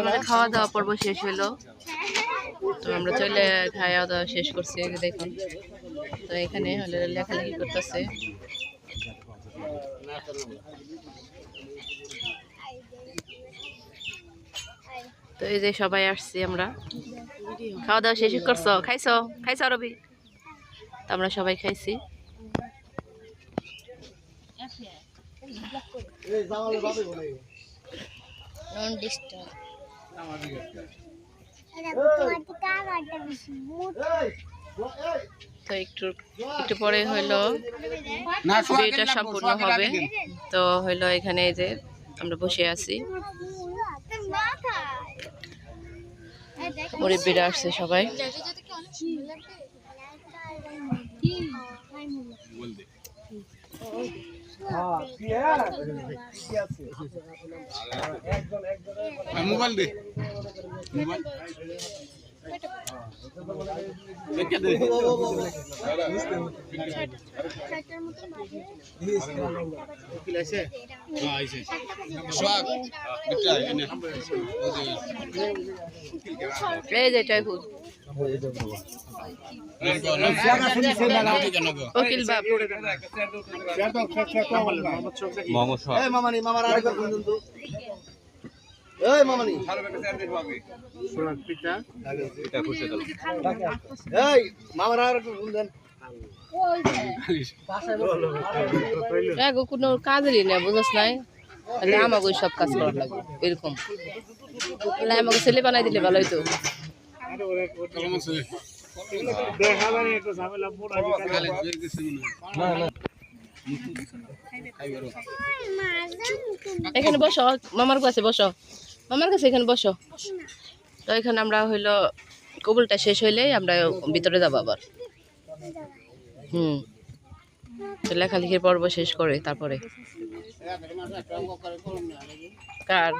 আমাদের খাওয়া দাওয়া পর্ব শেষ হলো, তো আমরা চলে খাওয়া দাওয়া শেষ করছি। দেখুন, তো এখানে হলে লেখালেখি করতেছে। তো এই যে সবাই আসছি আমরা, খাওয়া দাওয়া শেষ করছো? খাইছো? খাইছো রবি? তো আমরা সবাই খাইছি। তো একটু পরে হইলো বিয়েটা সম্পূর্ণ হবে। তো হইলো এখানে এই যে আমরা বসে আছি, মুরব্বিরা আসছে সবাই। মোবাইল দে, এই যে টাইফুল ওকিল বাপ কোনো কাজেরই না, বুঝছ নাই? আমাকে সব কাজ করার লাগবে এরকম, আমাকে ছেলে বানাই দিলে ভালো হইতো। এখানে বসো, মামার কাছে বসো, মামার কাছে এখানে বসো। তো এখানে আমরা হইলো কবুলটা শেষ হইলেই আমরা ভিতরে যাবো আবার। তো লেখালেখির পর্ব শেষ করে তারপরে কার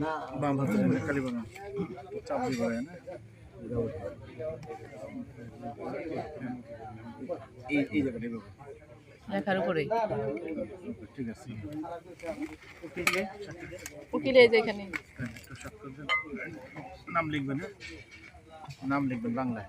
না বাম হাতে খালি বানা চাপ দিয়ে না এই জায়গাটা লেখার উপরে ঠিক আছে। উকিলে যেখানে নাম লিখবেন, নাম লিখবেন বাংলায়।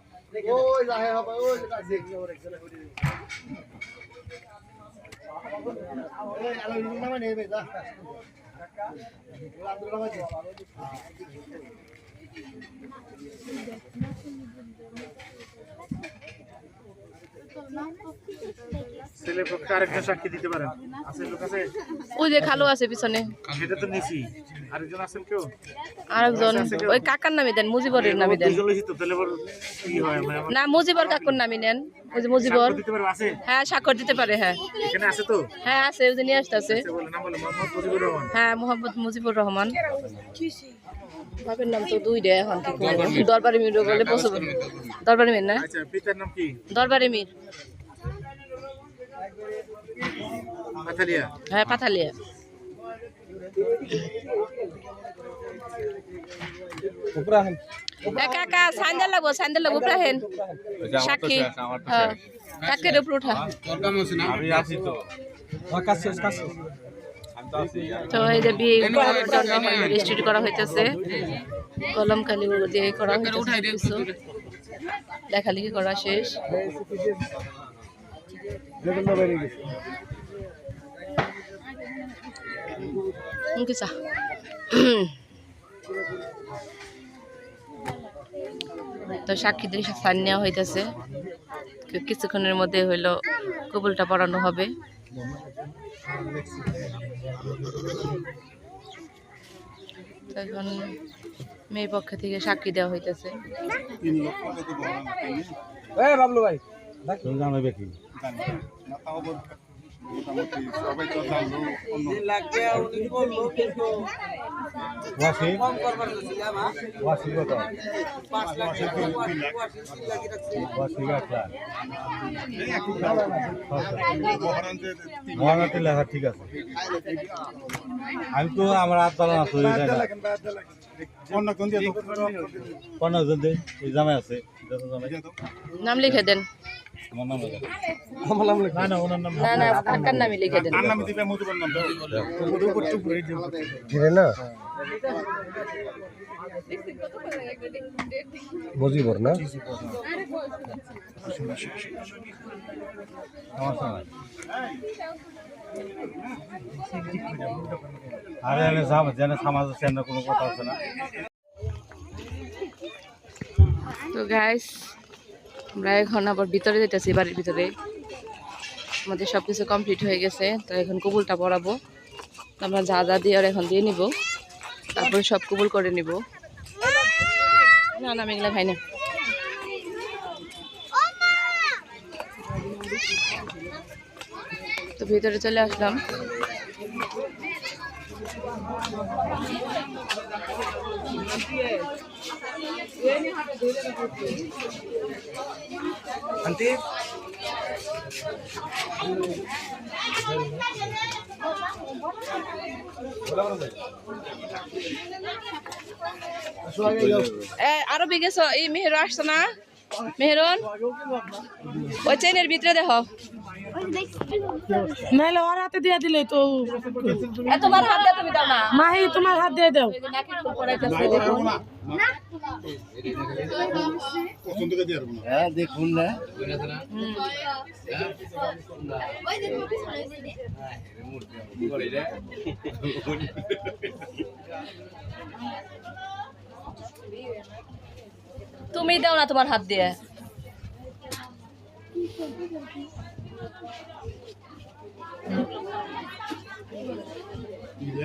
ছেলে পক্ষে আরেকটা সাক্ষী দিতে পারেন? আছে লোক আছে? ওই যে খালু আছে পিছনে, সেটা তো নিছি। আরেকজন আছেন কেউ? আরেকজন ওই কাকার নামে দেন, মুজিবরের নামে দেন। না, মুজিবর কাকুর নামে নেন। ওই যে মুজিবর হ্যাঁ স্বাক্ষর দিতে পারে। হ্যাঁ এখানে আছে তো? হ্যাঁ আছে, ওই যে নিয়ে আসতেছে। হ্যাঁ মোহাম্মদ মুজিবুর রহমান। বাপের নাম তো দুই রে, এখন কি করবো? দরবারি মির বলে পছন্দ। দরবারি মির না? পিতার নাম কি? দরবারি মির। পাথালিয়া? হ্যাঁ পাথালিয়া। কাকা সান্দেল লাগবো, সান্দেল লাগবো প্রাহেন সাক্ষী। হ্যাঁ কাকের উপর উঠা। তো এই যে বিয়ে রেজিস্ট্রি করা হইতেছে, কলম কালি দিয়ে করা হইতেছে, লেখালেখি করা শেষ। তো সাক্ষীদের স্থান নেওয়া হইতেছে, কিছুক্ষণের মধ্যে হইলো কবুলটা পড়ানো হবে। এখন মেয়ের পক্ষ থেকে সাক্ষী দেওয়া হইতেছে। সবাই তো জানলো লেখা ঠিক আছে। আমি তো আমার হাত চালানো কন্যা কোন দিয়ে কন্যা যদি এই জামাই আছে নাম লিখে দেন। আমার নাম আছে না না ওনার নাম না না কাকার নামই লিখে দেন। নাম দিবে মধুবর নাম দাও ঘিরে না মজিবর না আরে এনে জানে সমাজ আছে না কোনো কথা আছে না। তো গাইস আমরা এখন আবার ভিতরে যেতেছি, বাড়ির ভিতরে আমাদের সব কিছু কমপ্লিট হয়ে গেছে। তো এখন কবুলটা পড়াবো, তো আমরা যা যা দিয়ে আর এখন দিয়ে নিব, তারপরে সব কবুল করে নিব। না না মেঘলা খাই না। তো ভিতরে চলে আসলাম। আন্টি আরো বিগেছ এই মেহের আসছে না, মেহেরন ওই চেনের ভিতরে দেখো। নাইলে ওর হাতে দিয়ে দিলে তো তোমার হাত দিয়ে তুমি দাও না, মাহি তোমার হাত দিয়ে দাও। পছন্দ করে দিয়ে না হ্যাঁ দেখুন না তুমি দাও না তোমার হাত দিয়ে।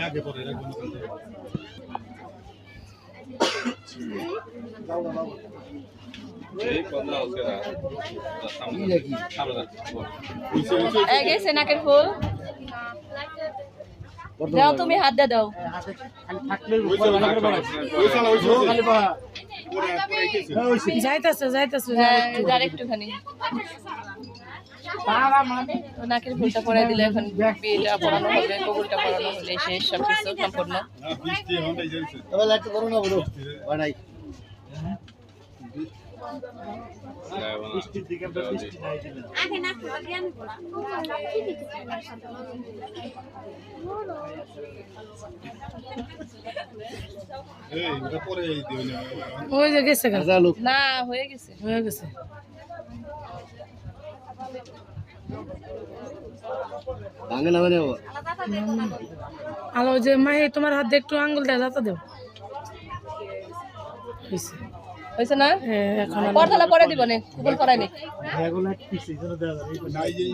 আগে পরে রাখবেন গেছে নাকের ফুল দাও, তুমি হাত দিয়ে দাও। যাইতেছে যাইতেছে হ্যাঁ যার একটুখানি নাকের ফুলটা পরে দিলে এখন বিয়েটা পড়ানো হবে, কবুলটা পড়ানো হলে শেষ সবকিছু সম্পূর্ণ। বৃষ্টি হন্ডাই যাইছে তবে লাইট করো না বলো বানাই বৃষ্টির দিকে আমরা বৃষ্টি নাই দিলাম। এই এটা পরে দিও না ওই যে গেছে গা। লোক না হয়ে গেছে। হয়ে গেছে ভাঙে না মানে আলো যে মাহি তোমার হাত দিয়ে একটু আঙ্গুল দেয় যাতে দেও হয়েছে। হয়েছে না, এখন পর্দাটা পরে দিব নে, কবুল করাই নি। এগুলো কিছু জন্য দেওয়া যাবে নাই এই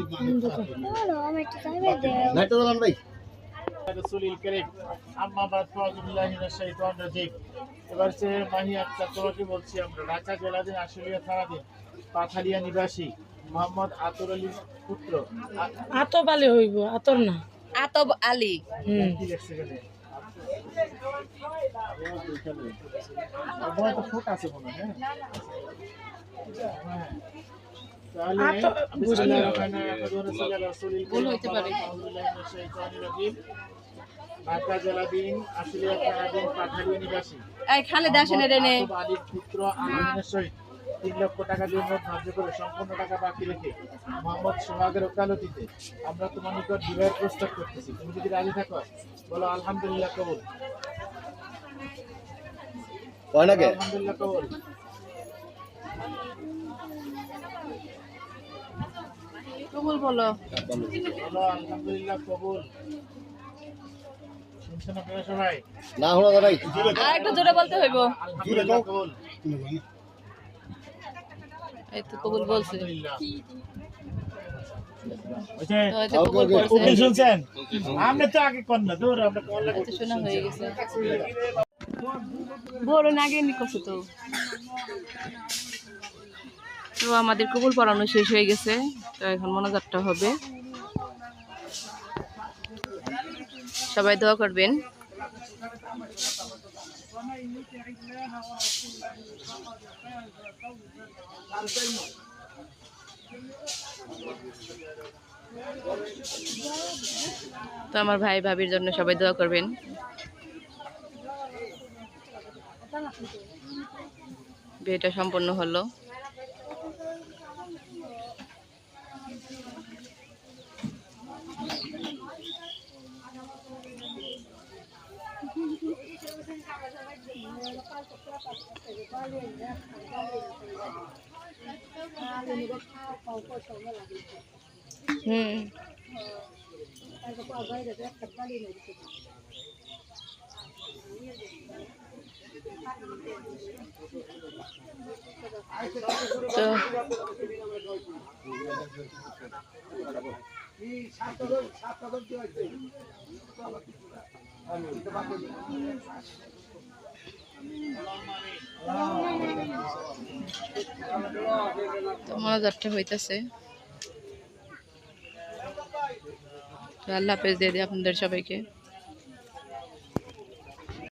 লাইট তো দাও ভাই রাসূলুল কারীম আম্মা বাদ ফাউযুবিল্লাহি মিনাশ শাইতানির রাজীম। এবার সে মাহি আক্তার তোমাকে বলছি আমরা ঢাকা জেলাধীন আশুলিয়া থানাধীন পাথালিয়া নিবাসী মোহাম্মদ আতর আলীর পুত্র আতব আলী হইব, আতর না। আতব আলী। কি লেখছে এখানে? আমার তো ফোট আছে মনে হয়। হ্যাঁ তাহলে ভুল হইতে পারে। ঢাকা জেলাধীন আশুলিয়া থানাধীন পাথালিয়া নিবাসী এই খালেদা আসেন রে নে। আলীর পুত্র আমিনের সহিত 3 লক্ষ টাকা দিয়ে মোট ধার্য করে সম্পূর্ণ টাকা বাকি রেখে মোহাম্মদ সোহাগের ওকালতিতে আমরা তোমার নিকট বিবাহের প্রস্তাব করতেছি। তুমি যদি রাজি থাকো বলো আলহামদুলিল্লাহ কবুল। কয় না কে আলহামদুলিল্লাহ কবুল। কবুল বলো। বলো আলহামদুলিল্লাহ কবুল। শুনছেন আপনারা সবাই? না হলো দাঁড়াই আর একটু জোরে বলতে হইব। আলহামদুলিল্লাহ কবুল। এই তো কবুল বলছে। আলহামদুলিল্লাহ। তো এই তো কবুল বলছে। ওকে শুনছেন? আমরা তো আগে কর না দূর আমরা কল এই তো শোনা হয়ে গেছে। বড় নাগে নি কষ্ট তো। তো আমাদের কবুল পড়ানো শেষ হয়ে গেছে, তো এখন মোনাজাতটা হবে। সবাই দোয়া করবেন। তো আমার ভাই ভাবির জন্য সবাই দোয়া করবেন। বিয়েটা সম্পন্ন হলো। হুম তো মজারটা হইতেছে। তো আল্লাহ হাফেজ দিয়ে দিই আপনাদের সবাইকে।